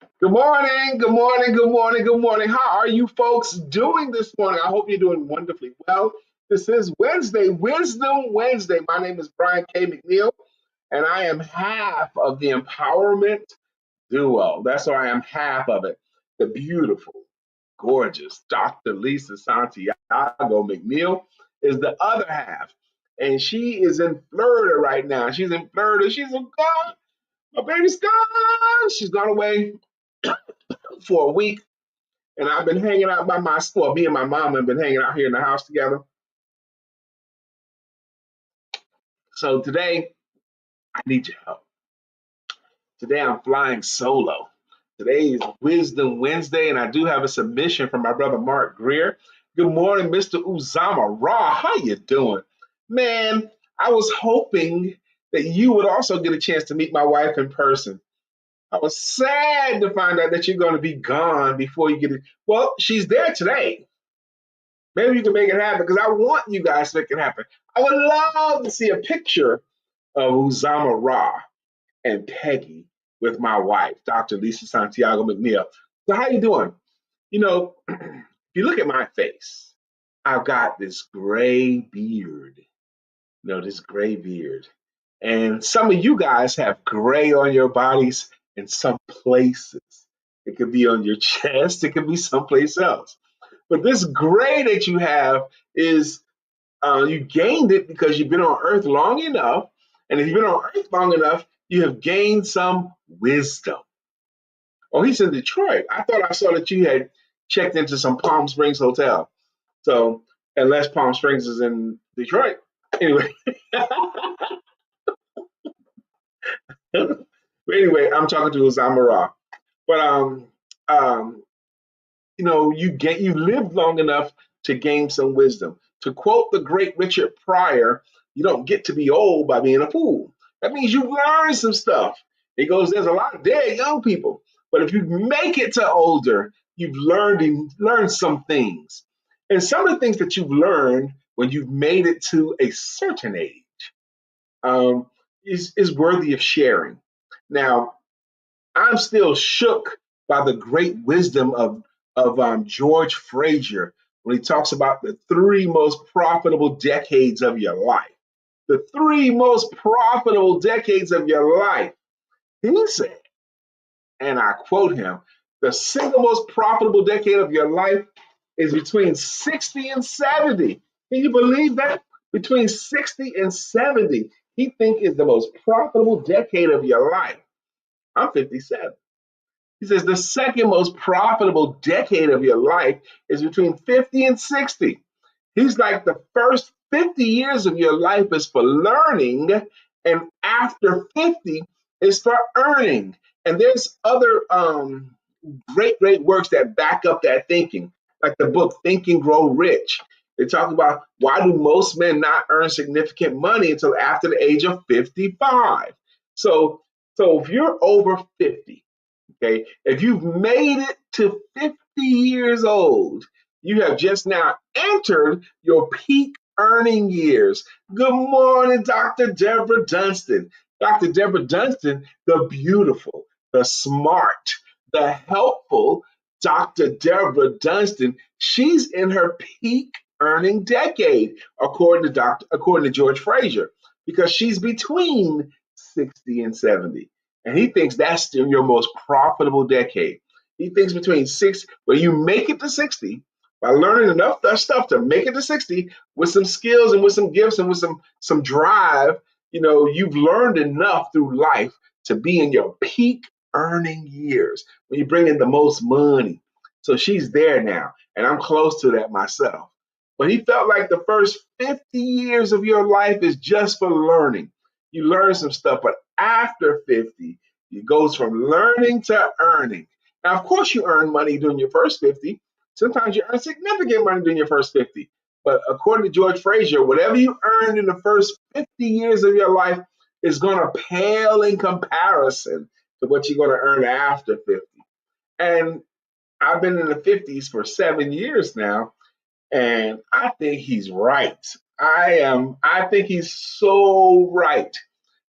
Good morning, good morning, good morning, good morning. How are you folks doing this morning? I hope you're doing wonderfully well. This is Wednesday, Wisdom Wednesday. My name is Brian K. McNeil, and I am half of the empowerment duo. That's why I am half of it. The beautiful, gorgeous Dr. Lisa Santiago McNeil is the other half. And she is in Florida right now. She's in Florida. She's gone. My baby's gone. She's gone away for a week, and I've been hanging out by my well, me and my mom have been hanging out here in the house together. So today I need your help. Today I'm flying solo. Today is Wisdom Wednesday, and I do have a submission from my brother Mark Greer. Good morning, Mr. Uzama Raw. How you doing? Man, I was hoping that you would also get a chance to meet my wife in person. I was sad to find out that you're going to be gone before you get it. Well, she's there today. Maybe you can make it happen because I want you guys to make it happen. I would love to see a picture of Uzama Ra and Peggy with my wife, Dr. Lisa Santiago McNeil. So how you doing? If you look at my face, I've got this gray beard. This gray beard. And some of you guys have gray on your bodies in some places. It could be on your chest, it could be someplace else. But this gray that you have is you gained it because you've been on earth long enough. And if you've been on earth long enough, you have gained some wisdom. Oh, he's in Detroit. I thought I saw that you had checked into some Palm Springs hotel. So, unless Palm Springs is in Detroit. Anyway, but anyway, I'm talking to Zamara. But um, you lived long enough to gain some wisdom. To quote the great Richard Pryor, you don't get to be old by being a fool. That means you've learned some stuff. He goes, there's a lot of dead young people, but if you make it to older, you've learned some things. And some of the things that you've learned when you've made it to a certain age um, is worthy of sharing. Now, I'm still shook by the great wisdom of George Frazier when he talks about the three most profitable decades of your life. The three most profitable decades of your life. He said, and I quote him, the single most profitable decade of your life is between 60 and 70. Can you believe that? Between 60 and 70, he think is the most profitable decade of your life. I'm 57. He says the second most profitable decade of your life is between 50 and 60. He's like the first 50 years of your life is for learning, and after 50 is for earning. And there's other great works that back up that thinking, like the book Think and Grow Rich. They talk about why do most men not earn significant money until after the age of 55. So, so if you're over 50, okay, if you've made it to 50 years old, you have just now entered your peak earning years. Good morning, Dr. Deborah Dunstan. Dr. Deborah Dunstan, the beautiful, the smart, the helpful Dr. Deborah Dunstan. She's in her peak earning decade, according to George Frazier, because she's between 60 and 70. And he thinks that's still your most profitable decade. He thinks between six, where you make it to 60 by learning enough stuff to make it to 60 with some skills and with some gifts and with some drive. You've learned enough through life to be in your peak earning years when you bring in the most money. So she's there now, and I'm close to that myself. But he felt like the first 50 years of your life is just for learning. You learn some stuff, but after 50, it goes from learning to earning. Now, of course, you earn money during your first 50. Sometimes you earn significant money during your first 50. But according to George Frazier, whatever you earned in the first 50 years of your life is going to pale in comparison to what you're going to earn after 50. And I've been in the 50s for 7 years now, and I think he's right. I think he's so right.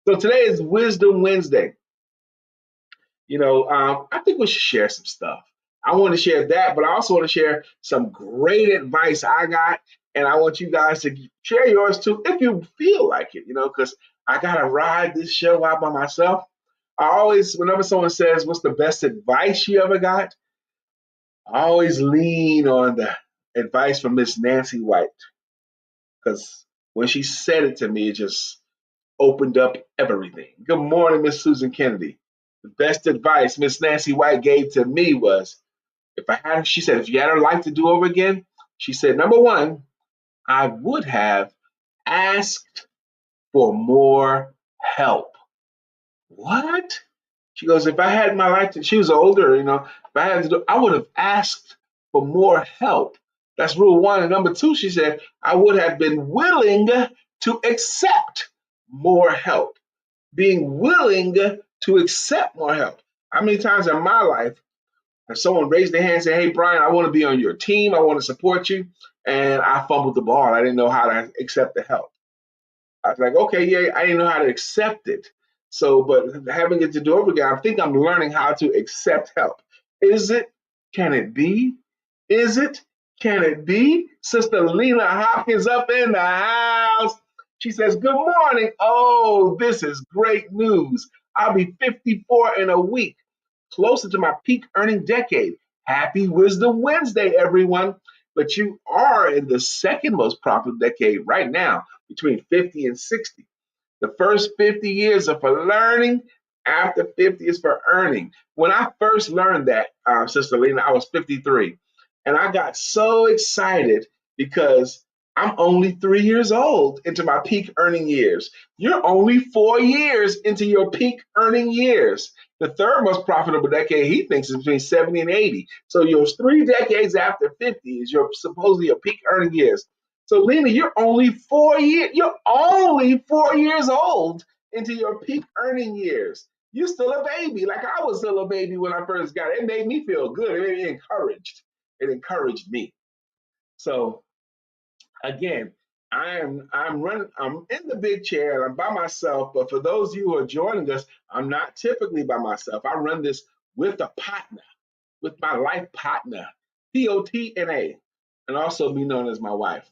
So today is Wisdom Wednesday. I think we should share some stuff. I want to share that, but I also want to share some great advice I got, and I want you guys to share yours too if you feel like it, because I got to ride this show out by myself. I always, whenever someone says, "What's the best advice you ever got?" I always lean on the advice from Miss Nancy White because when she said it to me, it just opened up everything. Good morning, Miss Susan Kennedy. The best advice Miss Nancy White gave to me was she said, if you had her life to do over again, she said, number one, I would have asked for more help. What? She goes, if I had my life, she was older, if I had to do, I would have asked for more help. That's rule one. And number two, she said, I would have been willing to accept more help. Being willing to accept more help. How many times in my life have someone raised their hand and said, hey, Brian, I want to be on your team. I want to support you. And I fumbled the ball. I didn't know how to accept the help. I was like, okay, yeah, I didn't know how to accept it. So, but having it to do over again, I think I'm learning how to accept help. Is it? Can it be? Is it? Can it be? Sister Lena Hopkins up in the house. She says, good morning. Oh, this is great news. I'll be 54 in a week, closer to my peak earning decade. Happy Wisdom Wednesday, everyone. But you are in the second most profitable decade right now, between 50 and 60. The first 50 years are for learning. After 50 is for earning. When I first learned that, Sister Lena, I was 53. And I got so excited because I'm only 3 years old into my peak earning years. You're only 4 years into your peak earning years. The third most profitable decade he thinks is between 70 and 80. So you're 3 decades after 50 is your supposedly your peak earning years. So Lena, you're only 4 years. You're only 4 years old into your peak earning years. You're still a baby, like I was still a baby when I first got it. It made me feel good. It made me encouraged. It encouraged me. So again, I'm running. I'm in the big chair and I'm by myself. But for those of you who are joining us, I'm not typically by myself. I run this with a partner, with my life partner, POTNA, and also be known as my wife.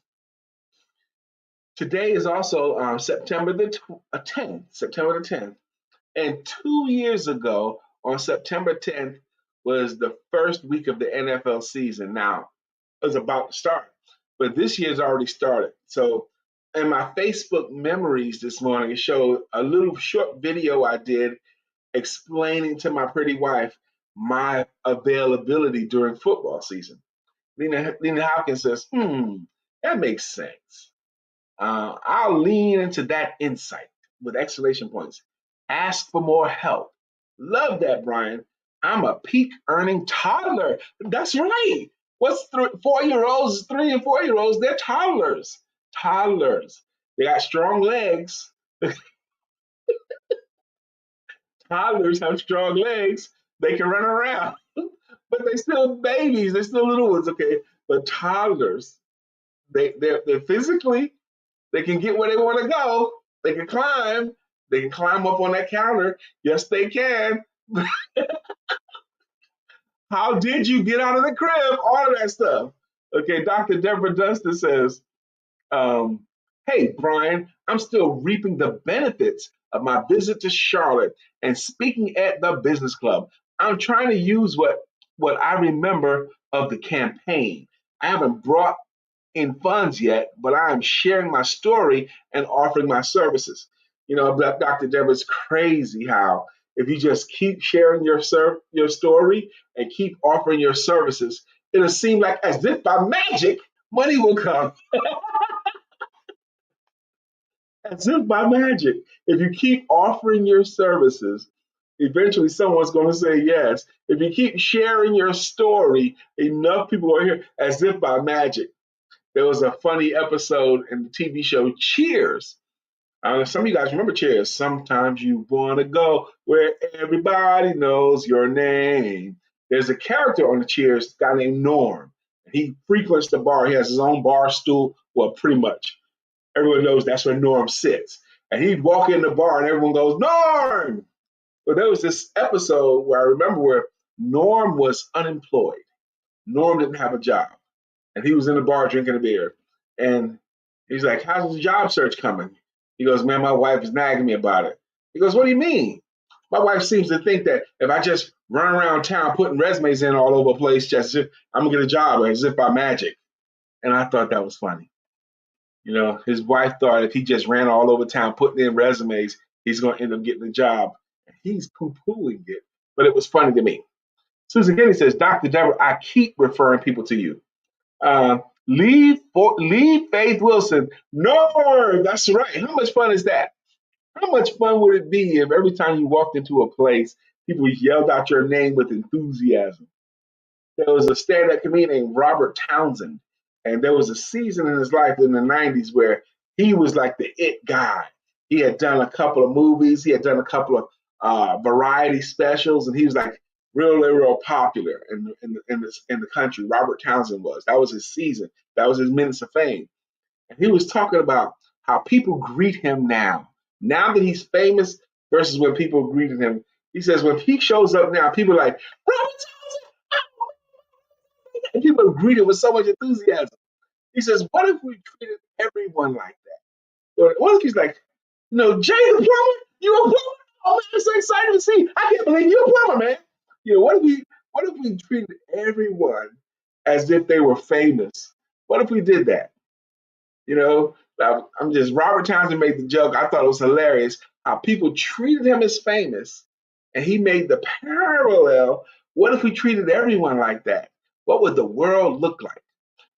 Today is also September the 10th, September the 10th. And 2 years ago, on September 10th, was the first week of the NFL season. Now, it was about to start, but this year's already started. So, in my Facebook memories this morning, it showed a little short video I did explaining to my pretty wife my availability during football season. Lena Hopkins says, that makes sense. I'll lean into that insight with exclamation points. Ask for more help. Love that, Brian. I'm a peak earning toddler. That's right. What's 4 year olds, 3 and 4 year olds? They're toddlers. Toddlers. They got strong legs. Toddlers have strong legs. They can run around, but they still babies. They're still little ones, okay? But toddlers, they're physically they can get where they want to go. They can climb. They can climb up on that counter. Yes, they can. How did you get out of the crib? All of that stuff. Okay, Dr. Deborah Dunstan says, um, hey, Brian, I'm still reaping the benefits of my visit to Charlotte and speaking at the business club. I'm trying to use what I remember of the campaign. I haven't brought in funds yet, but I am sharing my story and offering my services. Dr. Deborah, it's crazy how if you just keep sharing your story and keep offering your services, it'll seem like as if by magic, money will come. As if by magic. If you keep offering your services, eventually someone's going to say yes. If you keep sharing your story, enough people will hear as if by magic. There was a funny episode in the TV show Cheers. I don't know if some of you guys remember Cheers. Sometimes you want to go where everybody knows your name. There's a character on the Cheers, a guy named Norm. He frequents the bar. He has his own bar stool. Well, pretty much. Everyone knows that's where Norm sits. And he'd walk in the bar and everyone goes, Norm! Well, there was this episode where I remember where Norm was unemployed. Norm didn't have a job, and he was in the bar drinking a beer. And he's like, "How's the job search coming?" He goes, "Man, my wife is nagging me about it." He goes, "What do you mean?" My wife seems to think that if I just run around town putting resumes in all over the place, just I'm gonna get a job as if by magic. And I thought that was funny. You know, his wife thought if he just ran all over town putting in resumes, he's gonna end up getting a job. He's poo-pooing it, but it was funny to me. Susan Kennedy says, Dr. Deborah, I keep referring people to you. Leave Faith Wilson. No, that's right. How much fun is that? How much fun would it be if every time you walked into a place, people yelled out your name with enthusiasm? There was a stand-up comedian named Robert Townsend, and there was a season in his life in the '90s where he was like the it guy. He had done a couple of movies, he had done a couple of variety specials, and he was like real popular in the country. Robert Townsend was. That was his season. That was his minutes of fame. And he was talking about how people greet him now. Now that he's famous versus when people greeted him. He says when he shows up now, people are like, Robert Townsend! And people greet him with so much enthusiasm. He says, what if we treated everyone like that? Or what if he's like, Jay the plumber? You a plumber? Oh man, I'm so excited to see. I can't believe you're a plumber, man. What if we treated everyone as if they were famous? What if we did that? You know, I'm just Robert Townsend made the joke. I thought it was hilarious how people treated him as famous, and he made the parallel. What if we treated everyone like that? What would the world look like?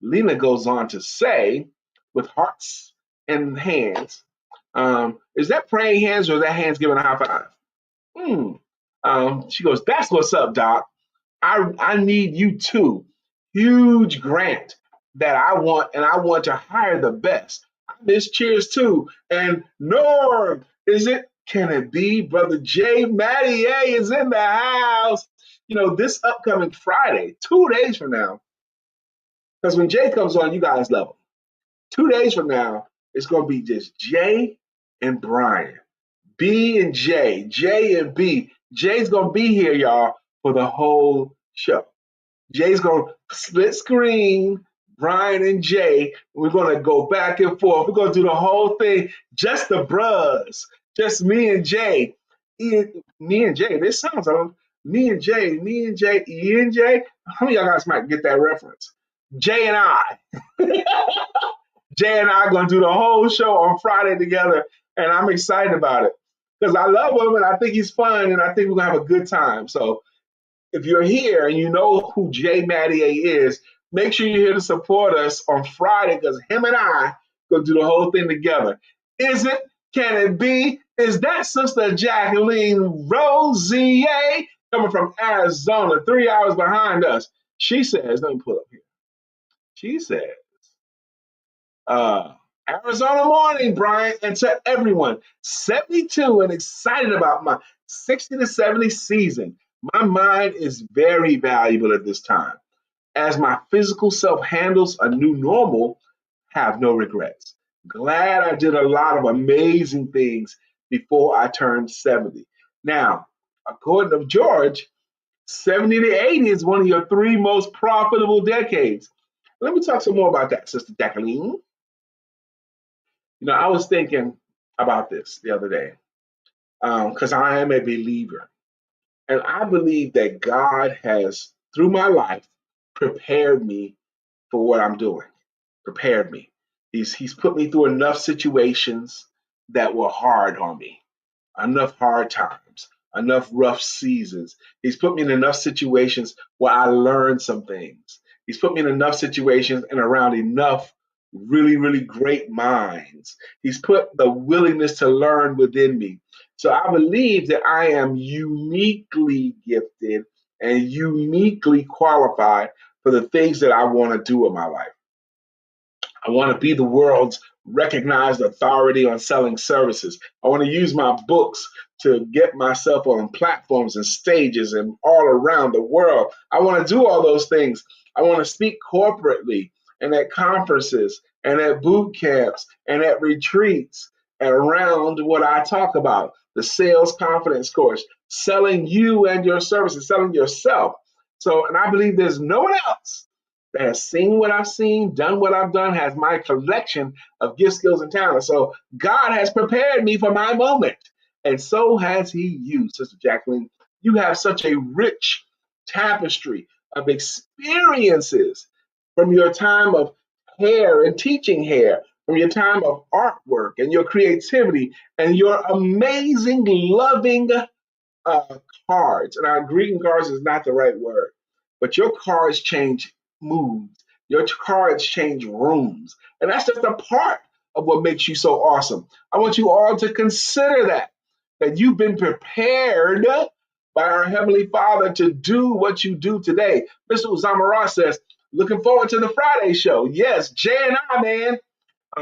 Lena goes on to say, with hearts and hands, is that praying hands or is that hands giving a high five? Hmm. She goes, that's what's up, Doc. I need you too. Huge grant that I want, and I want to hire the best. I miss Cheers too. And Norm, is it? Can it be? Brother Jay Mattier is in the house. This upcoming Friday, 2 days from now, because when Jay comes on, you guys love him. 2 days from now, it's going to be just Jay and Brian. B and J, J and B. Jay's going to be here, y'all, for the whole show. Jay's going to split screen, Brian and Jay. We're going to go back and forth. We're going to do the whole thing, just the bros, just me and Jay. Me and Jay, this sounds like me and Jay, E and J. How many of y'all guys might get that reference? Jay and I. Jay and I are going to do the whole show on Friday together, and I'm excited about it because I love him and I think he's fun and I think we're going to have a good time. So if you're here and you know who Jay Mattier is, make sure you're here to support us on Friday because him and I going to do the whole thing together. Is it? Can it be? Is that Sister Jacqueline Rosier coming from Arizona, 3 hours behind us? She says, let me pull up here. She says, Arizona morning, Brian, and to everyone, 72 and excited about my 60 to 70 season. My mind is very valuable at this time. As my physical self handles a new normal, have no regrets. Glad I did a lot of amazing things before I turned 70. Now, according to George, 70 to 80 is one of your three most profitable decades. Let me talk some more about that, Sister Jacqueline. I was thinking about this the other day because I am a believer. And I believe that God has, through my life, prepared me for what I'm doing, prepared me. He's put me through enough situations that were hard on me, enough hard times, enough rough seasons. He's put me in enough situations where I learned some things. He's put me in enough situations and around enough really great minds. He's put the willingness to learn within me. So I believe that I am uniquely gifted and uniquely qualified for the things that I want to do in my life. I want to be the world's recognized authority on selling services. I want to use my books to get myself on platforms and stages and all around the world. I want to do all those things. I want to speak corporately and at conferences and at boot camps and at retreats and around what I talk about. the sales confidence course, selling you and your services, selling yourself. So, and I believe there's no one else that has seen what I've seen, done what I've done, has my collection of gifts, skills, and talents. So God has prepared me for my moment. And so has He you, Sister Jacqueline. You have such a rich tapestry of experiences from your time of hair and teaching hair, from your time of artwork and your creativity and your amazing, loving uh, cards. And our greeting cards is not the right word, but your cards change moods. Your cards change rooms. And that's just a part of what makes you so awesome. I want you all to consider that you've been prepared by our Heavenly Father to do what you do today. Mr. Uzama says, looking forward to the Friday show. Yes, Jay and I, man.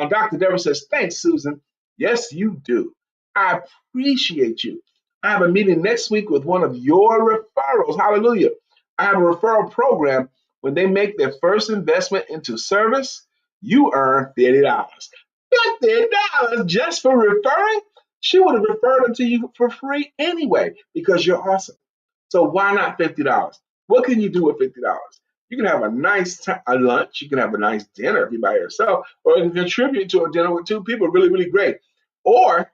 Dr. Deborah says, thanks, Susan. Yes, you do. I appreciate you. I have a meeting next week with one of your referrals. Hallelujah. I have a referral program. When they make their first investment into service, you earn $50. $50 just for referring? She would have referred them to you for free anyway because you're awesome. So why not $50? What can you do with $50? You can have a nice a lunch. You can have a nice dinner if you're by yourself, or you can contribute to a dinner with two people. Really, really great. Or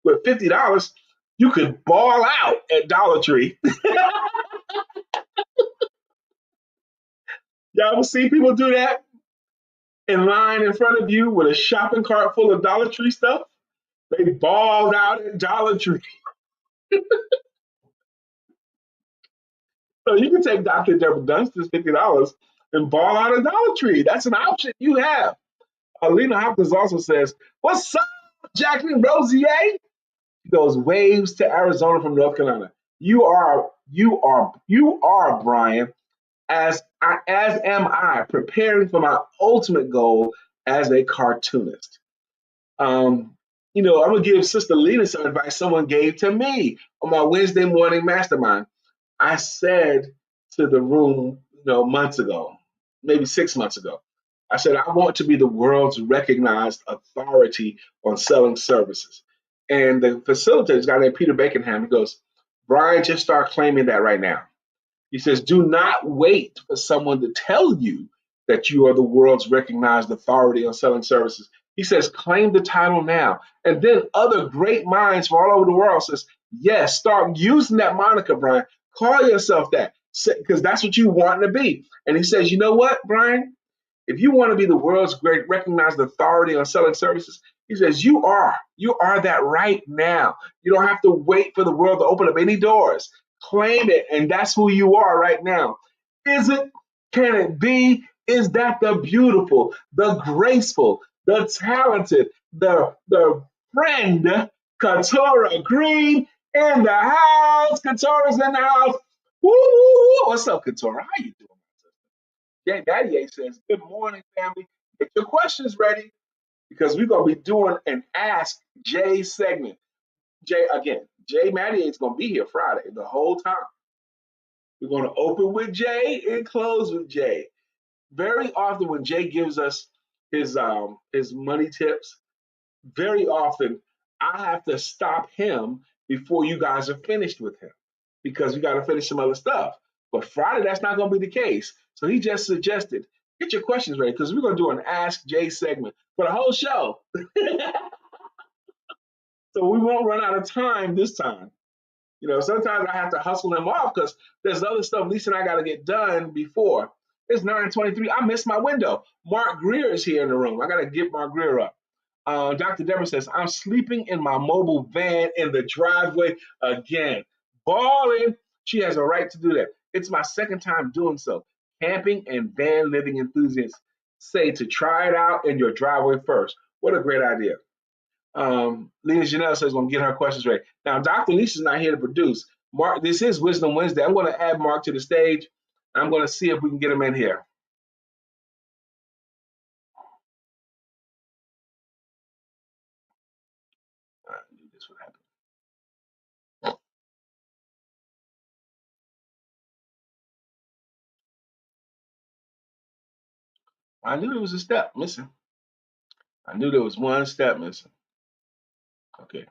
with $50, you could ball out at Dollar Tree. Y'all ever see people do that in line in front of you with a shopping cart full of Dollar Tree stuff? They balled out at Dollar Tree. So you can take Dr. Deborah Dunstan's $50 and ball out at Dollar Tree. That's an option you have. Alina Hopkins also says, "What's up, Jacqueline Rosier?" She goes, "Waves to Arizona from North Carolina. You are Brian. As am I, preparing for my ultimate goal as a cartoonist." Um, I'm gonna give Sister Lena some advice someone gave to me on my Wednesday morning mastermind. I said to the room, months ago, maybe 6 months ago, I said, I want to be the world's recognized authority on selling services. And the facilitator, this guy named Peter Baconham, he goes, Brian, just start claiming that right now. He says, do not wait for someone to tell you that you are the world's recognized authority on selling services. He says, claim the title now. And then other great minds from all over the world says, yes, start using that moniker, Brian. Call yourself that because that's what you want to be. And he says, you know what, Brian? If you want to be the world's great recognized authority on selling services, he says, you are that right now. You don't have to wait for the world to open up any doors. Claim it, and that's who you are right now. Is it? Can it be? Is that the beautiful, the graceful, the talented, the friend, Katora Green in the house? Katora's in the house. Woo, woo, woo. What's up, Katora? How you doing? Jay Daddy says, good morning, family. Get your questions ready because we're going to be doing an Ask Jay segment. Jay Mattier is going to be here Friday the whole time. We're going to open with Jay and close with Jay. Very often when Jay gives us his money tips, very often I have to stop him before you guys are finished with him because we got to finish some other stuff. But Friday, that's not going to be the case. So he just suggested, get your questions ready because we're going to do an Ask Jay segment for the whole show. So we won't run out of time this time. Sometimes I have to hustle them off because there's other stuff Lisa and I got to get done before. It's 9:23. I missed my window. Mark Greer is here in the room. I got to get Mark Greer up. Dr. Deborah says, I'm sleeping in my mobile van in the driveway again. Balling. She has a right to do that. It's my second time doing so. Camping and van living enthusiasts say to try it out in your driveway first. What a great idea. Lena Janelle says, "Gonna get her questions ready." Now, Dr. Lisa's not here to produce. Mark, this is Wisdom Wednesday. I'm going to add Mark to the stage. I'm going to see if we can get him in here. I knew this would happen. I knew there was a step missing. I knew there was one step missing. Okay.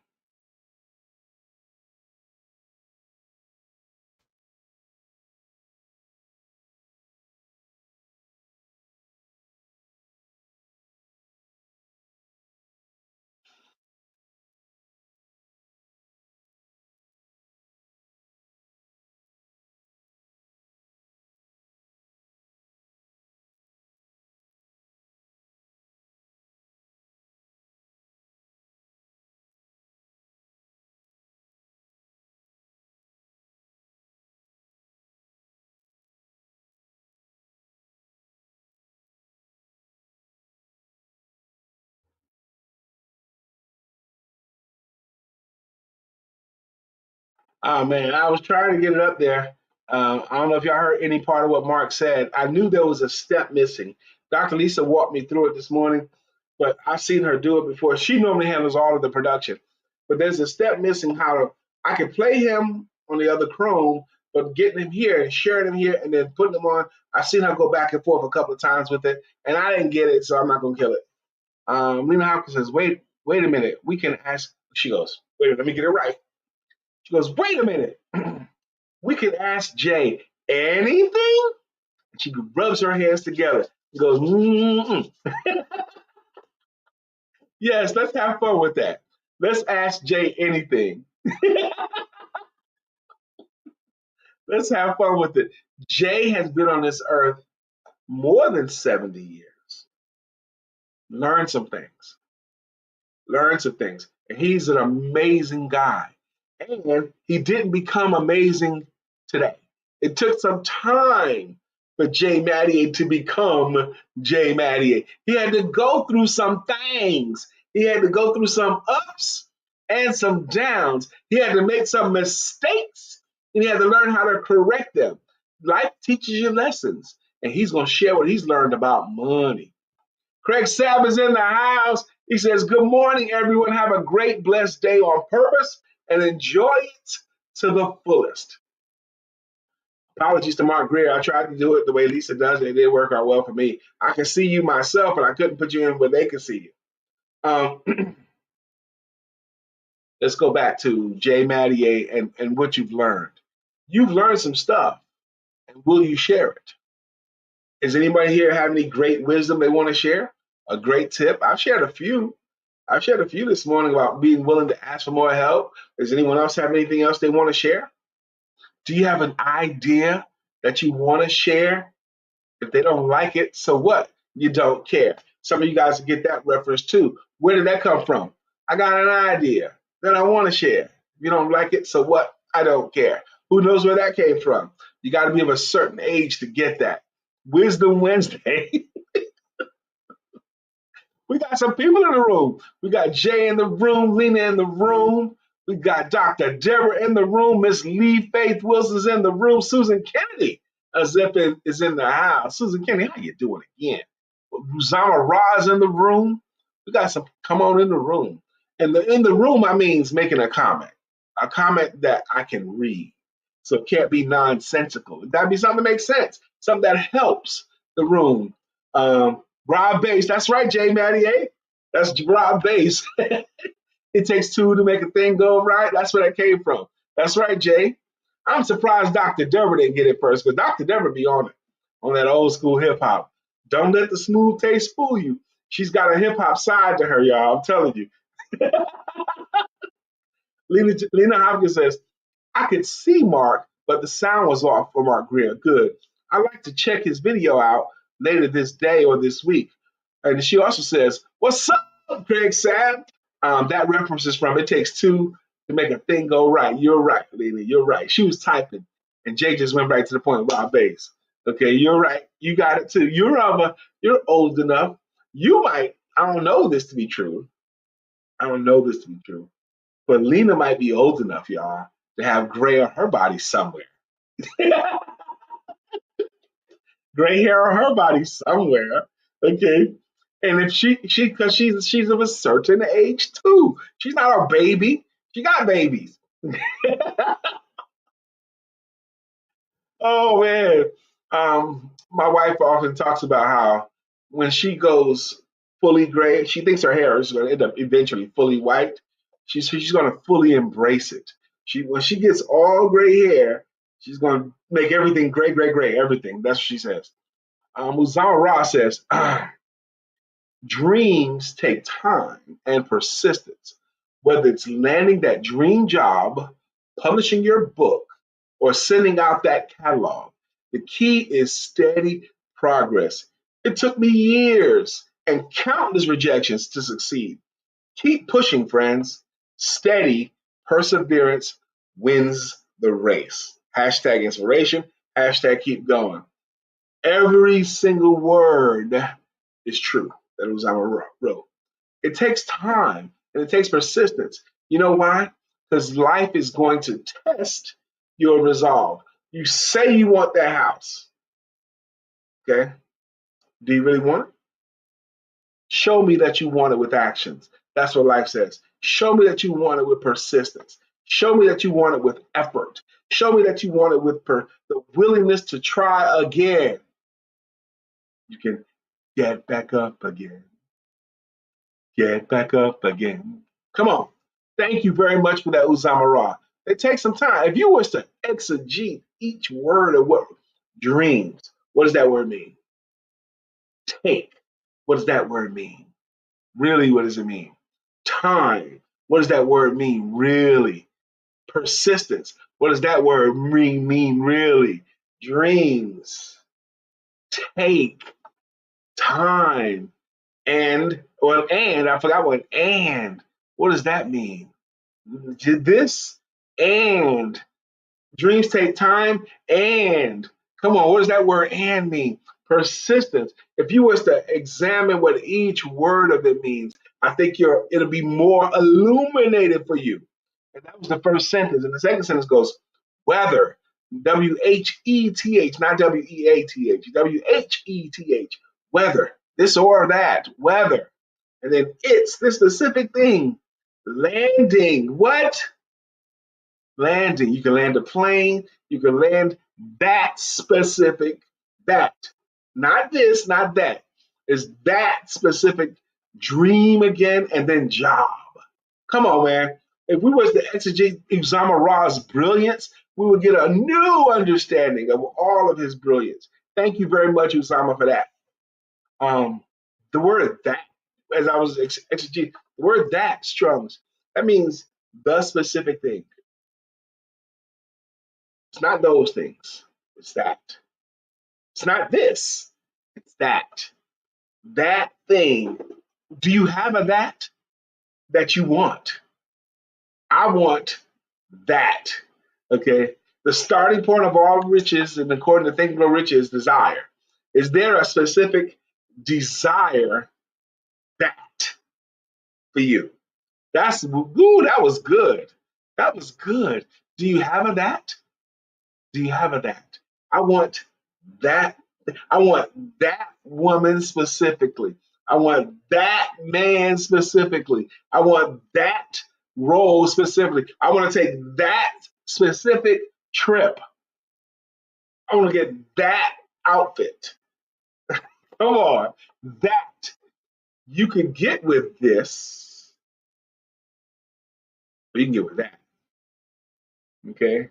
Oh man, I was trying to get it up there. I don't know if y'all heard any part of what Mark said. I knew there was a step missing. Dr. Lisa walked me through it this morning, but I've seen her do it before. She normally handles all of the production, but there's a step missing. How to I could play him on the other Chrome, but getting him here and sharing him here and then putting him on. I've seen her go back and forth a couple of times with it, and I didn't get it, so I'm not gonna kill it. Lena Hopkins says, wait a minute. We can ask." She goes, "Wait, let me get it right." She goes, "Wait a minute. We can ask Jay anything?" She rubs her hands together. She goes, mm-mm. "Yes, let's have fun with that. Let's ask Jay anything. Let's have fun with it." Jay has been on this earth more than 70 years. Learn some things. Learn some things. And he's an amazing guy. And he didn't become amazing today. It took some time for Jay Mattier to become Jay Mattier. He had to go through some things. He had to go through some ups and some downs. He had to make some mistakes and he had to learn how to correct them. Life teaches you lessons, and he's going to share what he's learned about money. Craig Sabb is in the house. He says, "Good morning, everyone. Have a great, blessed day on purpose and enjoy it to the fullest." Apologies to Mark Greer. I tried to do it the way Lisa does it. It didn't work out well for me. I can see you myself, and I couldn't put you in where they can see you. Um, let's go back to Jay Mattier and what you've learned. You've learned some stuff, and will you share it? Does anybody here have any great wisdom they want to share? A great tip? I've shared a few. I've shared a few this morning about being willing to ask for more help. Does anyone else have anything else they want to share? Do you have an idea that you want to share? If they don't like it, so what? You don't care. Some of you guys get that reference too. Where did that come from? I got an idea that I want to share. If you don't like it, so what? I don't care. Who knows where that came from? You got to be of a certain age to get that. Wisdom Wednesday. We got some people in the room. We got Jay in the room, Lena in the room. We got Dr. Deborah in the room. Miss Lee Faith Wilson's in the room. Susan Kennedy is in the house. Susan Kennedy, how you doing again? Uzama Ra's in the room. We got some. Come on in the room. And in the room, I means making a comment that I can read. So it can't be nonsensical. It gotta be something that makes sense, something that helps the room. Rob Bass, that's right, Jay Mattier. That's Rob Bass. It takes two to make a thing go right. That's where that came from. That's right, Jay. I'm surprised Dr. Deborah didn't get it first because Dr. Deborah be on it, on that old school hip hop. Don't let the smooth taste fool you. She's got a hip hop side to her, y'all. I'm telling you. Lena Hopkins says, "I could see Mark, but the sound was off for Mark Greer. Good. I'd like to check his video out later this day or this week." And she also says, "What's up, Craig Sabb?" That reference is from It Takes Two to Make a Thing Go Right. You're right, Lena. You're right. She was typing, and Jay just went right to the point of Rob Bass. Okay, you're right. You got it too. You're old enough. You might, I don't know this to be true. I don't know this to be true. But Lena might be old enough, y'all, to have gray on her body somewhere. Gray hair on her body somewhere. Okay. And if because she's of a certain age too. She's not a baby. She got babies. Oh man. My wife often talks about how when she goes fully gray, she thinks her hair is going to end up eventually fully white. She's going to fully embrace it. When she gets all gray hair, she's going to make everything gray, gray, gray. Everything. That's what she says. Uzama Ra says, dreams take time and persistence. Whether it's landing that dream job, publishing your book, or sending out that catalog, the key is steady progress. It took me years and countless rejections to succeed. Keep pushing, friends. Steady perseverance wins the race. Hashtag inspiration, hashtag keep going. Every single word is true that Uzama wrote. It takes time and it takes persistence. You know why? because life is going to test your resolve. You say you want that house, okay? Do you really want it? Show me that you want it with actions. That's what life says. Show me that you want it with persistence. Show me that you want it with effort. Show me that you want it with the willingness to try again. You can get back up again. Get back up again. Come on. Thank you very much for that, Uzama Ra. It takes some time. If you was to exegete each word of what dreams, what does that word mean? Take. What does that word mean? Really, what does it mean? Time. What does that word mean? Really? Persistence. What does that word mean? Really? Dreams. Take. Time. And I forgot what and. What does that mean? This and dreams take time and come on, what does that word and mean? Persistence. If you was to examine what each word of it means, I think it'll be more illuminated for you. And that was the first sentence. And the second sentence goes, whether, WHETH, not WEATH, WHETH, whether, this or that, whether. And then it's this specific thing, landing. What? Landing. You can land a plane. You can land that specific, that. Not this, not that. It's that specific dream again and then job. Come on, man. If we was to exegete Uzama Ra's brilliance, we would get a new understanding of all of his brilliance. Thank you very much, Uzama, for that. The word that, as I was exegeting, the word that, Strums, that means the specific thing. It's not those things. It's that. It's not this. It's that. That thing. Do you have a that you want? I want that. Okay. The starting point of all riches, and according to Think and Grow Rich, is desire. Is there a specific desire that for you? That was good. That was good. Do you have a that? Do you have a that? I want that. I want that woman specifically. I want that man specifically. I want that role specifically. I want to take that specific trip. I want to get that outfit. Come on. That you can get with this, but you can get with that. Okay?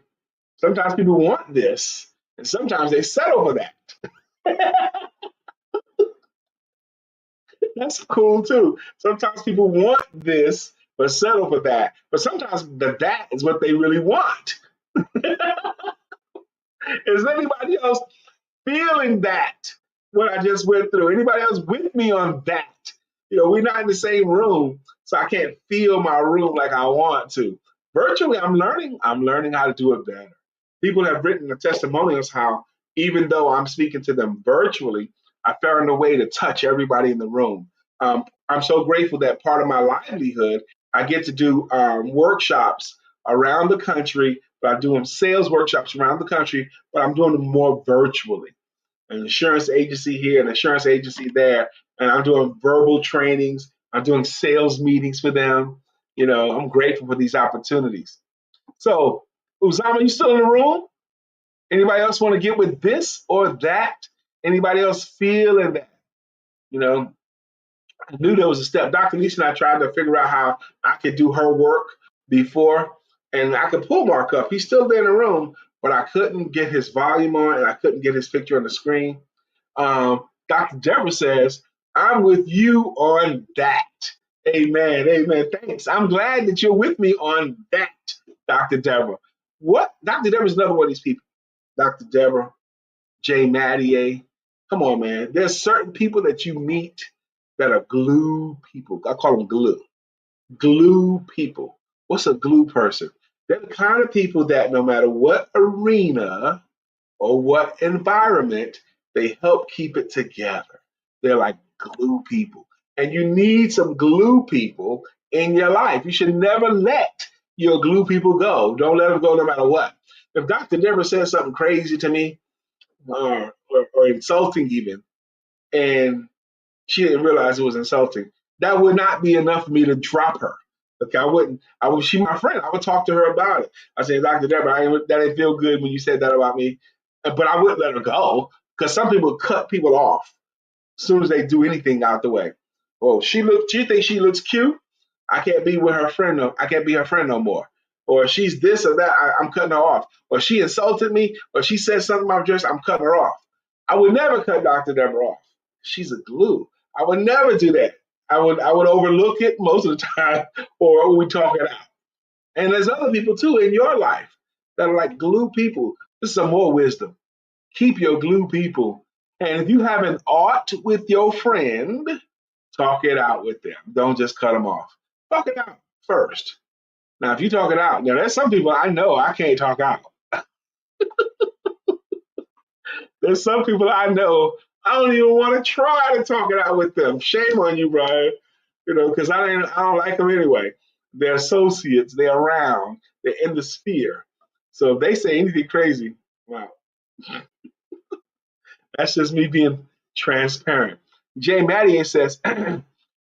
Sometimes people want this, and sometimes they settle for that. That's cool too. Sometimes people want this, but settle for that. But sometimes that is what they really want. Is anybody else feeling that? What I just went through? Anybody else with me on that? We're not in the same room, so I can't feel my room like I want to. Virtually, I'm learning. I'm learning how to do it better. People have written the testimonials how even though I'm speaking to them virtually, I found a way to touch everybody in the room. I'm so grateful that part of my livelihood, I get to do workshops around the country, but I'm doing sales workshops around the country, but I'm doing them more virtually. An insurance agency here, an insurance agency there, and I'm doing verbal trainings. I'm doing sales meetings for them. I'm grateful for these opportunities. So, Uzama, you still in the room? Anybody else want to get with this or that? Anybody else feeling that? I knew there was a step. Dr. Lisa and I tried to figure out how I could do her work before, and I could pull Mark up. He's still there in the room, but I couldn't get his volume on, and I couldn't get his picture on the screen. Dr. Deborah says, I'm with you on that. Amen. Amen. Thanks. I'm glad that you're with me on that, Dr. Deborah. What? Dr. Deborah's another one of these people. Dr. Deborah, Jay Mattier. Come on, man. There's certain people that you meet that are glue people. I call them glue. Glue people. What's a glue person? They're the kind of people that no matter what arena or what environment, they help keep it together. They're like glue people. And you need some glue people in your life. You should never let you'll glue people go. Don't let them go no matter what. If Dr. Deborah says something crazy to me, or insulting even, and she didn't realize it was insulting, that would not be enough for me to drop her. Okay, I wouldn't. I would. She my friend. I would talk to her about it. I said, Dr. Deborah, that didn't feel good when you said that about me, but I wouldn't let her go because some people cut people off as soon as they do anything out the way. Oh, she thinks she looks cute. I can't be with her friend. No, I can't be her friend no more. Or she's this or that. I'm cutting her off. Or she insulted me. Or she said something about dress. I'm cutting her off. I would never cut Dr. Deborah off. She's a glue. I would never do that. I would overlook it most of the time, or we talk it out. And there's other people too in your life that are like glue people. This is some more wisdom. Keep your glue people. And if you have an ought with your friend, talk it out with them. Don't just cut them off. Talk it out first. Now, if you talk it out, now there's some people I know I can't talk out. There's some people I know I don't even want to try to talk it out with them. Shame on you, Brian. Because I don't like them anyway. They're associates. They're around. They're in the sphere. So if they say anything crazy, wow, that's just me being transparent. Jay Mattier says,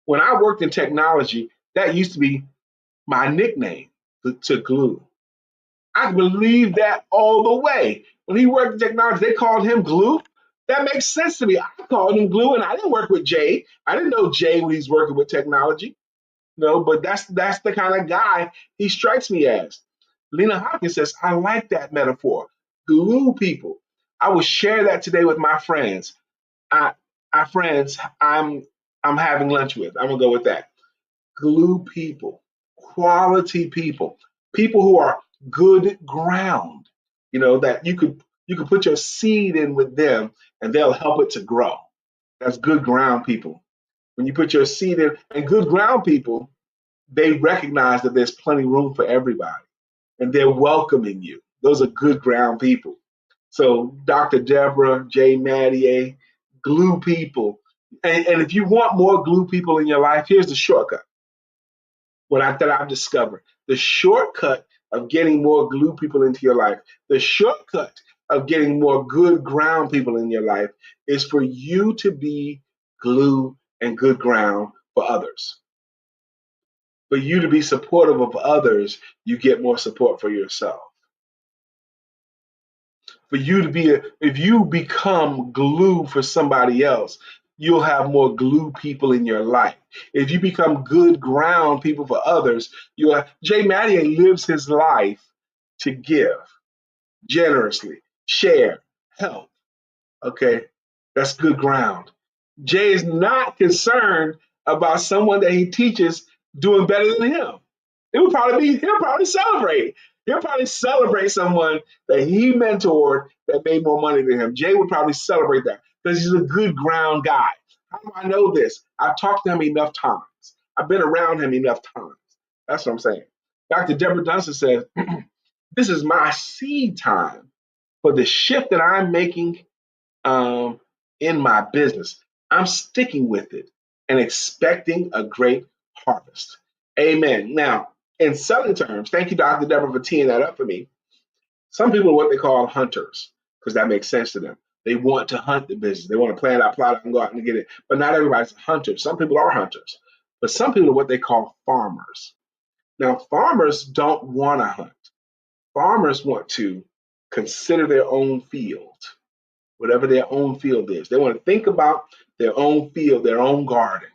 when I worked in technology, that used to be my nickname to glue. I believe that all the way. When he worked in technology, they called him Glue. That makes sense to me. I called him Glue, and I didn't work with Jay. I didn't know Jay when he's working with technology. No, but that's the kind of guy he strikes me as. Lena Hopkins says, I like that metaphor. Glue people. I will share that today with my friends. I, our friends I'm having lunch with. I'm gonna go with that. Glue people, quality people who are good ground. That you could put your seed in with them, and they'll help it to grow. That's good ground people. When you put your seed in, and good ground people, they recognize that there's plenty room for everybody, and they're welcoming you. Those are good ground people. So Dr. Deborah, J. Mattier, glue people. And if you want more glue people in your life, here's the shortcut. That I've discovered. The shortcut of getting more glue people into your life, the shortcut of getting more good ground people in your life is for you to be glue and good ground for others. For you to be supportive of others, you get more support for yourself. For you to be, if you become glue for somebody else, you'll have more glue people in your life. If you become good ground people for others, Jay Mattier lives his life to give generously, share, help. Okay, that's good ground. Jay is not concerned about someone that he teaches doing better than him. He'll probably celebrate. He'll probably celebrate someone that he mentored that made more money than him. Jay would probably celebrate that because he's a good ground guy. How do I know this? I've talked to him enough times. I've been around him enough times. That's what I'm saying. Dr. Deborah Dunson says, this is my seed time for the shift that I'm making in my business. I'm sticking with it and expecting a great harvest. Amen. Now, in selling terms, thank you, Dr. Deborah, for teeing that up for me. Some people are what they call hunters because that makes sense to them. They want to hunt the business. They want to plan out, plot out, and go out and get it. But not everybody's a hunter. Some people are hunters. But some people are what they call farmers. Now, farmers don't want to hunt. Farmers want to consider their own field, whatever their own field is. They want to think about their own field, their own garden,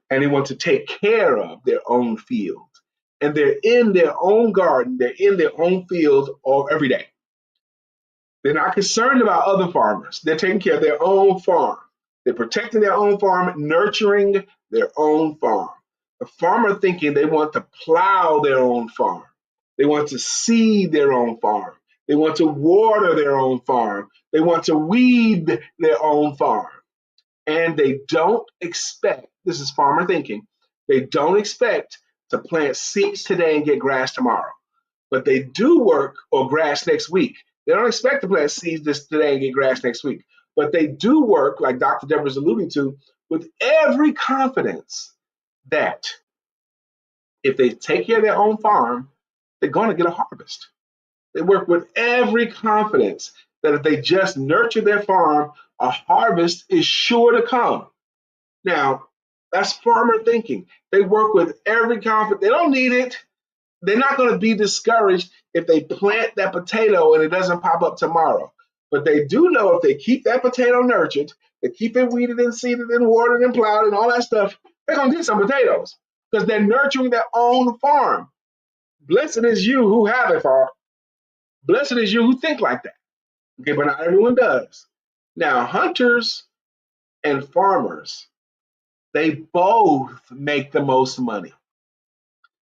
and they want to take care of their own field. And they're in their own garden, they're in their own field all every day. They're not concerned about other farmers. They're taking care of their own farm. They're protecting their own farm, nurturing their own farm. The farmer thinking they want to plow their own farm. They want to seed their own farm. They want to water their own farm. They want to weed their own farm. And they don't expect, this is farmer thinking, they don't expect to plant seeds today and get grass tomorrow. But they do work or grass next week. They don't expect to plant seeds this today and get grass next week. But they do work, like Dr. Deborah's alluding to, with every confidence that if they take care of their own farm, they're going to get a harvest. They work with every confidence that if they just nurture their farm, a harvest is sure to come. Now, that's farmer thinking. They work with every confidence. They don't need it. They're not going to be discouraged if they plant that potato and it doesn't pop up tomorrow. But they do know if they keep that potato nurtured, they keep it weeded and seeded and watered and plowed and all that stuff, they're going to get some potatoes because they're nurturing their own farm. Blessed is you who have a farm. Blessed is you who think like that. Okay, but not everyone does. Now, hunters and farmers, they both make the most money.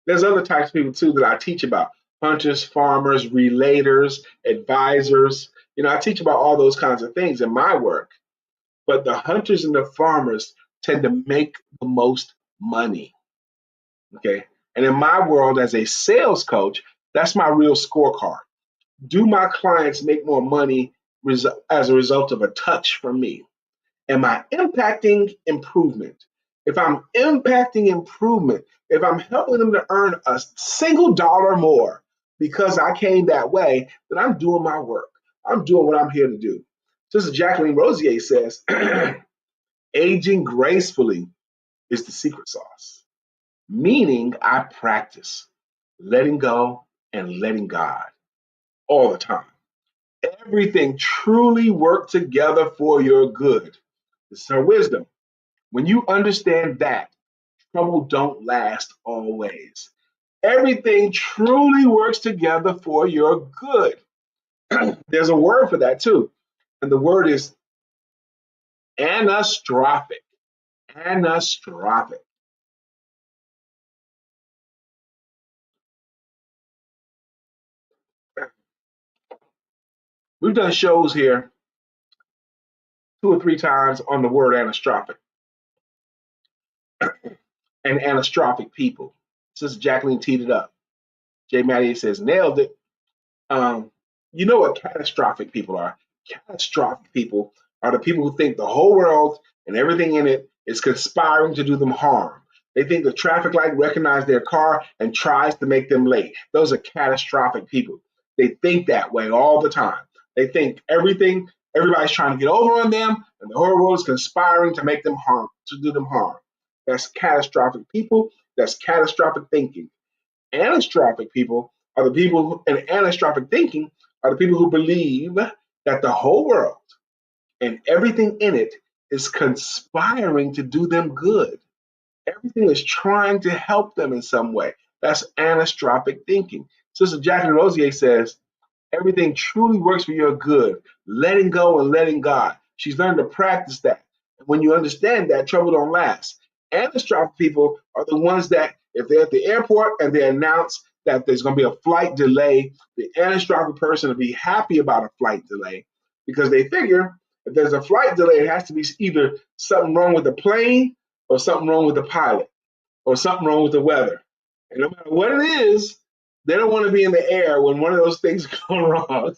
There's other types of people too that I teach about: hunters, farmers, relators, advisors. I teach about all those kinds of things in my work. But the hunters and the farmers tend to make the most money. Okay. And in my world, as a sales coach, that's my real scorecard. Do my clients make more money as a result of a touch from me? Am I impacting improvement? If I'm impacting improvement, if I'm helping them to earn a single dollar more because I came that way, then I'm doing my work. I'm doing what I'm here to do. Sister Jacqueline Rosier says, aging gracefully is the secret sauce, meaning I practice letting go and letting God all the time. Everything truly worked together for your good. This is her wisdom. When you understand that, trouble don't last always. Everything truly works together for your good. There's a word for that too. And the word is anastrophic. Anastrophic. We've done shows here 2 or 3 times on the word anastrophic and anastrophic people. Sister Jacqueline teed it up. Jay Maddie says, nailed it. Um, you know what catastrophic people are? Catastrophic people are the people who think the whole world and everything in it is conspiring to do them harm. They think the traffic light recognizes their car and tries to make them late. Those are catastrophic people. They think that way all the time. They think everybody's trying to get over on them, and the whole world is conspiring to make them harm, to do them harm. That's catastrophic people. That's catastrophic thinking. Anastrophic people are the people who, and anastrophic thinking are the people who believe that the whole world and everything in it is conspiring to do them good. Everything is trying to help them in some way. That's anastropic thinking. Sister Jacqueline Rosier says, everything truly works for your good, letting go and letting God. She's learned to practice that. And when you understand that, trouble don't last. Anastrophic people are the ones that, if they're at the airport and they announce that there's going to be a flight delay, the anastrophic person will be happy about a flight delay because they figure if there's a flight delay, it has to be either something wrong with the plane or something wrong with the pilot or something wrong with the weather. And no matter what it is, they don't want to be in the air when one of those things go wrong.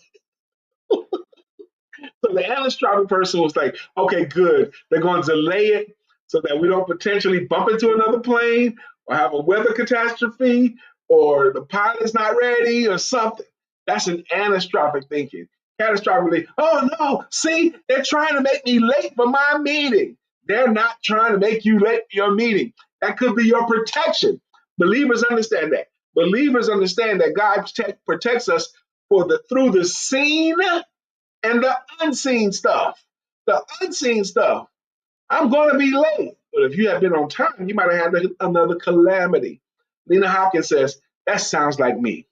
So the anastrophic person was like, okay, good. They're going to delay it so that we don't potentially bump into another plane or have a weather catastrophe or the pilot's not ready or something. That's an anastrophic thinking. Catastrophically, oh no, see, they're trying to make me late for my meeting. They're not trying to make you late for your meeting. That could be your protection. Believers understand that. Believers understand that God protects us through the seen and the unseen stuff. The unseen stuff. I'm going to be late. But if you had been on time, you might have had another calamity. Lena Hopkins says, that sounds like me.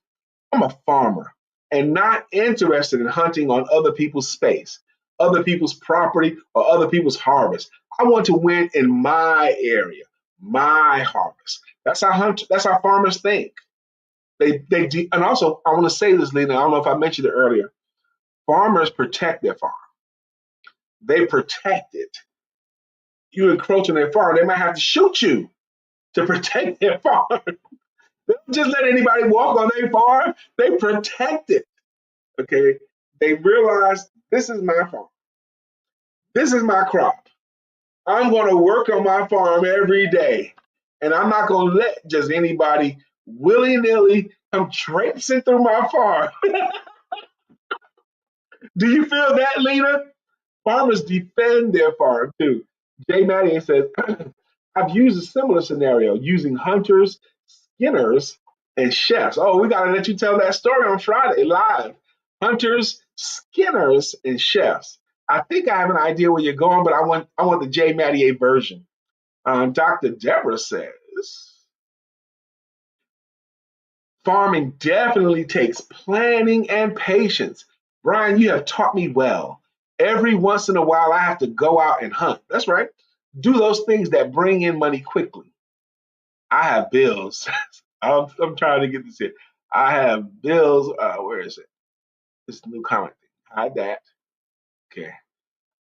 I'm a farmer and not interested in hunting on other people's space, other people's property, or other people's harvest. I want to win in my area, my harvest. That's how farmers think. And also, I want to say this, Lena. I don't know if I mentioned it earlier. Farmers protect their farm. They protect it. You encroach on their farm, they might have to shoot you to protect their farm. They don't just let anybody walk on their farm. They protect it. Okay. They realize this is my farm. This is my crop. I'm going to work on my farm every day. And I'm not going to let just anybody willy-nilly come traipsing through my farm. Do you feel that, Lena? Farmers defend their farm too. Jay Maddie says, I've used a similar scenario using hunters, skinners, and chefs. Oh, we got to let you tell that story on Friday live. Hunters, skinners, and chefs. I think I have an idea where you're going, but I want the Jay Maddie version. Dr. Deborah says, farming definitely takes planning and patience. Brian, you have taught me well. Every once in a while, I have to go out and hunt. That's right. Do those things that bring in money quickly. I have bills. I'm trying to get this here. I have bills. Where is it? This new comment thing. Hide that. Okay.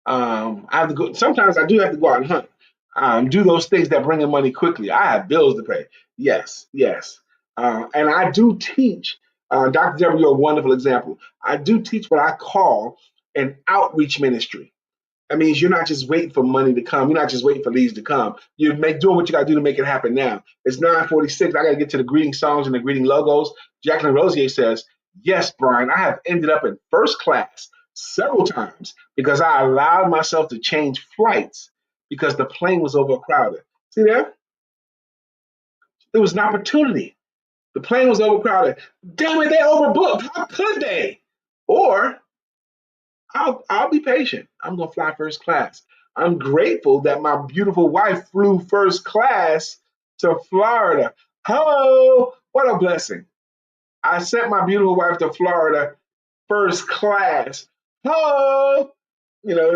I have to go. Sometimes I do have to go out and hunt. Do those things that bring in money quickly. I have bills to pay. Yes, yes. And I do teach. Dr. Deborah, you're a wonderful example. I do teach what I call an outreach ministry. That means you're not just waiting for money to come. You're not just waiting for leads to come. You're doing what you got to do to make it happen now. It's 9:46. I got to get to the greeting songs and the greeting logos. Jacqueline Rosier says, yes, Brian, I have ended up in first class several times because I allowed myself to change flights because the plane was overcrowded. See there? It was an opportunity. The plane was overcrowded. Damn it, they overbooked. How could they? Or I'll be patient. I'm gonna fly first class. I'm grateful that my beautiful wife flew first class to Florida. Hello, what a blessing. I sent my beautiful wife to Florida first class. Hello,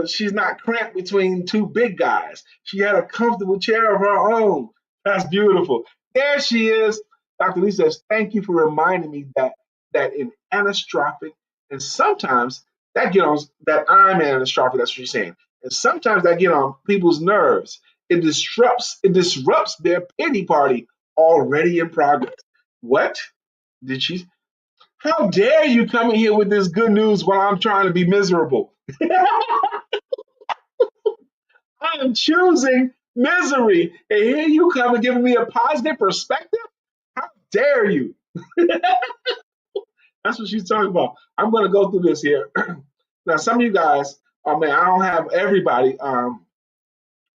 she's not cramped between two big guys. She had a comfortable chair of her own. That's beautiful. There she is. Dr. Lee says, thank you for reminding me that in anastrophic, and sometimes that get on that I'm anastrophic, that's what she's saying. And sometimes that get on people's nerves. It disrupts their pity party already in progress. What? Did she How dare you come in here with this good news while I'm trying to be miserable? I am choosing misery. And here you come and giving me a positive perspective? How dare you? That's what she's talking about. I'm going to go through this here. Now, some of you guys, oh man, I don't have everybody, but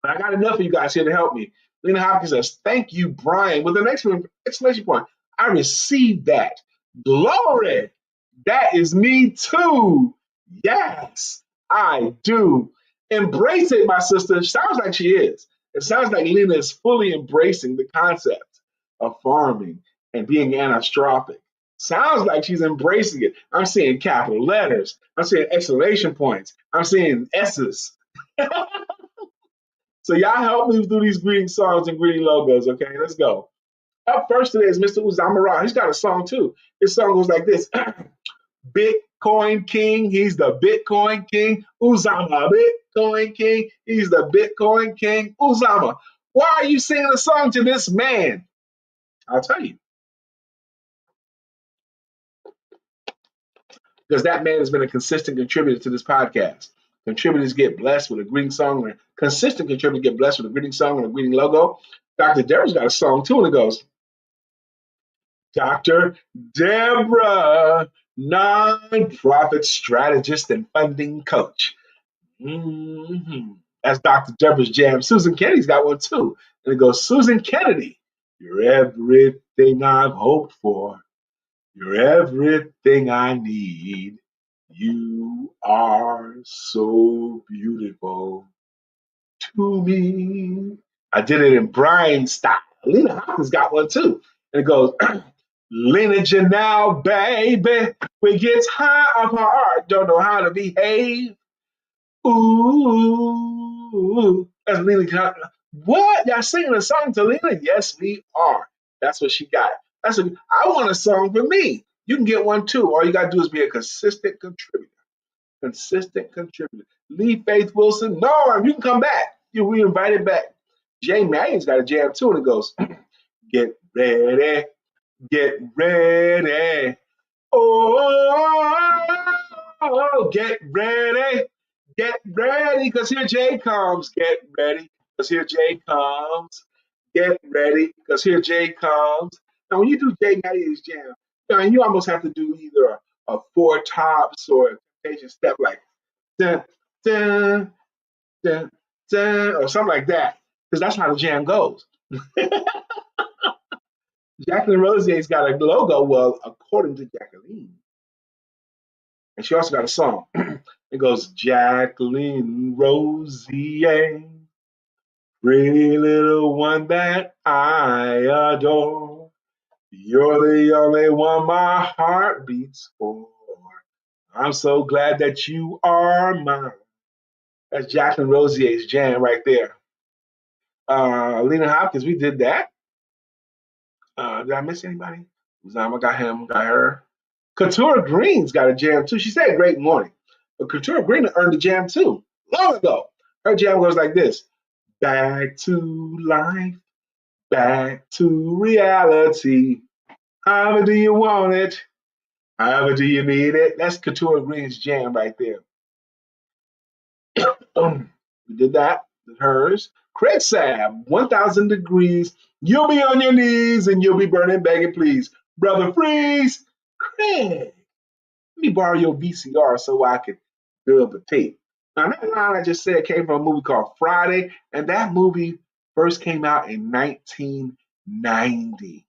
I got enough of you guys here to help me. Lena Hopkins says, thank you, Brian, with an exclamation point. I received that. Glory. That is me too. Yes, I do. Embrace it, my sister. Sounds like she is. It sounds like Lena is fully embracing the concept of farming and being anastrophic. Sounds like she's embracing it. I'm seeing capital letters. I'm seeing exclamation points. I'm seeing S's. So y'all help me through these greeting songs and greeting logos, okay? Let's go. Up first today is Mr. Uzamara. He's got a song too. His song goes like this. Bitcoin King, he's the Bitcoin King. Uzama, Bitcoin King, he's the Bitcoin King. Uzama, why are you singing a song to this man? I'll tell you. Because that man has been a consistent contributor to this podcast. Contributors get blessed with a greeting song, or consistent contributors get blessed with a greeting song and a greeting logo. Dr. Deborah's got a song too, and it goes, Dr. Deborah, nonprofit strategist and funding coach. hmm That's Dr. Deborah's jam. Susan Kennedy's got one too. And it goes, Susan Kennedy, you're everything I've hoped for. You're everything I need. You are so beautiful to me. I did it in Brian style. Lena Hopkins got one too. And it goes, Lena Janelle, baby, we gets high off her heart, don't know how to behave. Ooh, that's Lena. What? Y'all singing a song to Lena? Yes, we are. That's what she got. I want a song for me. You can get one too. All you gotta do is be a consistent contributor. Consistent contributor. Lee Faith Wilson, no, you can come back. We invited back. Jay Manning's got a jam too, and it goes, get ready, get ready. Oh, get ready, because here Jay comes. Get ready, because here Jay comes. Get ready, because here Jay comes. Now, when you do Jay Matty's jam, You almost have to do either a four tops or a temptation step like dun, dun, dun, dun, or something like that, because that's how the jam goes. Jacqueline Rosier's got a logo, well, according to Jacqueline. And she also got a song. It goes, Jacqueline Rosier, pretty little one that I adore. You're the only one my heart beats for. I'm so glad that you are mine. That's Jacqueline Rosier's jam right there. Lena Hopkins, we did that. Did I miss anybody? Zama got him, got her. Couture Green's got a jam too. She said great morning. But Couture Green earned a jam too, long ago. Her jam goes like this. Back to life, back to reality. However do you want it? However do you need it? That's Couture Green's jam right there. We did that. Hers. Craig Sab, 1,000 degrees. You'll be on your knees and you'll be burning, begging, please. Brother Freeze. Craig, let me borrow your VCR so I can build the tape. Now, that line I just said came from a movie called Friday, and that movie first came out in 1990.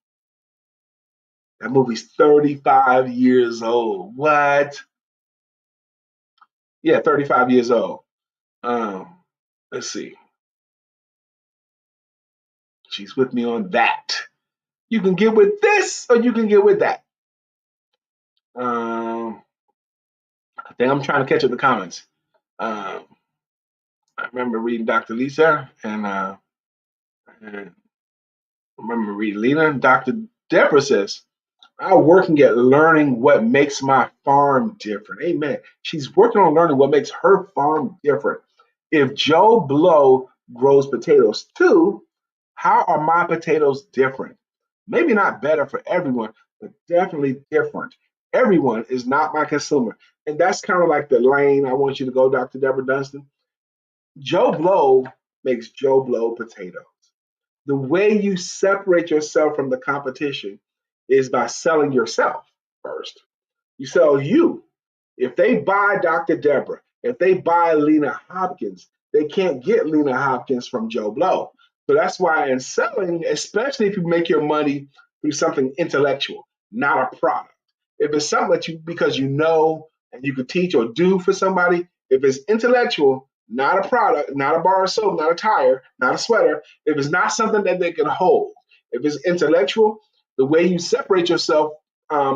That movie's 35 years old. What? Yeah, 35 years old. Let's see. She's with me on that. You can get with this or you can get with that. I think I'm trying to catch up the comments. Um, I remember reading Dr. Lisa and remember reading Lena. Dr. Deborah says, I'm working at learning what makes my farm different. Amen. She's working on learning what makes her farm different. If Joe Blow grows potatoes too, how are my potatoes different? Maybe not better for everyone, but definitely different. Everyone is not my consumer. And that's kind of like the lane I want you to go, Dr. Deborah Dunstan. Joe Blow makes Joe Blow potatoes. The way you separate yourself from the competition is by selling yourself first. You sell you. If they buy Dr. Deborah, if they buy Lena Hopkins, they can't get Lena Hopkins from Joe Blow. So that's why in selling, especially if you make your money through something intellectual, not a product. If it's something that you because you know and you could teach or do for somebody, if it's intellectual, not a product, not a bar of soap, not a tire, not a sweater, if it's not something that they can hold, if it's intellectual, the way you separate yourself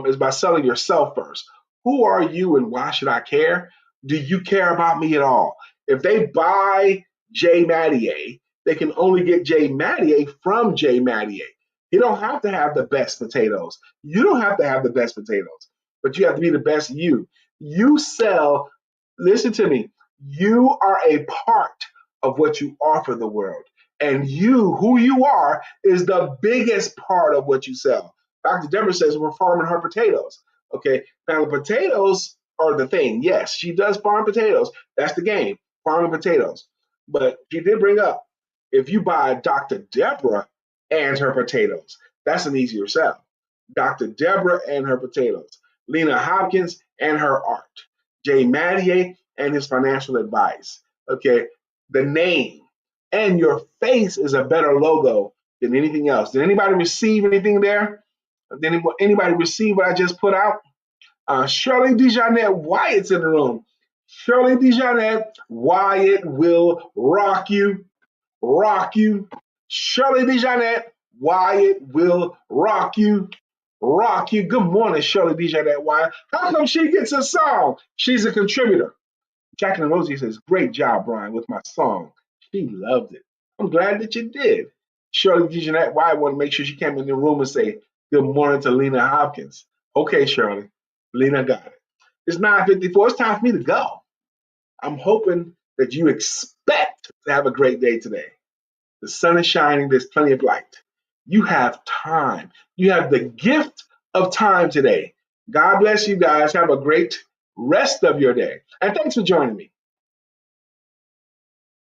is by selling yourself first. Who are you and why should I care? Do you care about me at all? If they buy Jay Mattier, they can only get Jay Mattier from Jay Mattier. You don't have to have the best potatoes. You don't have to have the best potatoes, but you have to be the best you. You sell, listen to me, you are a part of what you offer the world. And you, who you are, is the biggest part of what you sell. Dr. Deborah says we're farming her potatoes. Okay, now the potatoes are the thing. Yes, she does farm potatoes. That's the game, farming potatoes. But she did bring up if you buy Dr. Deborah and her potatoes, that's an easier sell. Dr. Deborah and her potatoes, Lena Hopkins and her art, Jay Mattier and his financial advice. Okay, the name and your face is a better logo than anything else. Did anybody receive anything there? Did anybody receive what I just put out? Shirley DeJohnette Wyatt's in the room. Shirley DeJohnette Wyatt will rock you, rock you. Shirley DeJohnette Wyatt will rock you, rock you. Good morning, Shirley DeJohnette Wyatt. How come she gets a song? She's a contributor. Jacqueline Rosie says, great job, Brian, with my song. She loved it. I'm glad that you did. Shirley DeJohnette Wyatt want to make sure she came in the room and say, good morning to Lena Hopkins. Okay, Shirley. Lena got it. It's 9:54. It's time for me to go. I'm hoping that you expect to have a great day today. The sun is shining. There's plenty of light. You have time. You have the gift of time today. God bless you guys. Have a great rest of your day. And thanks for joining me.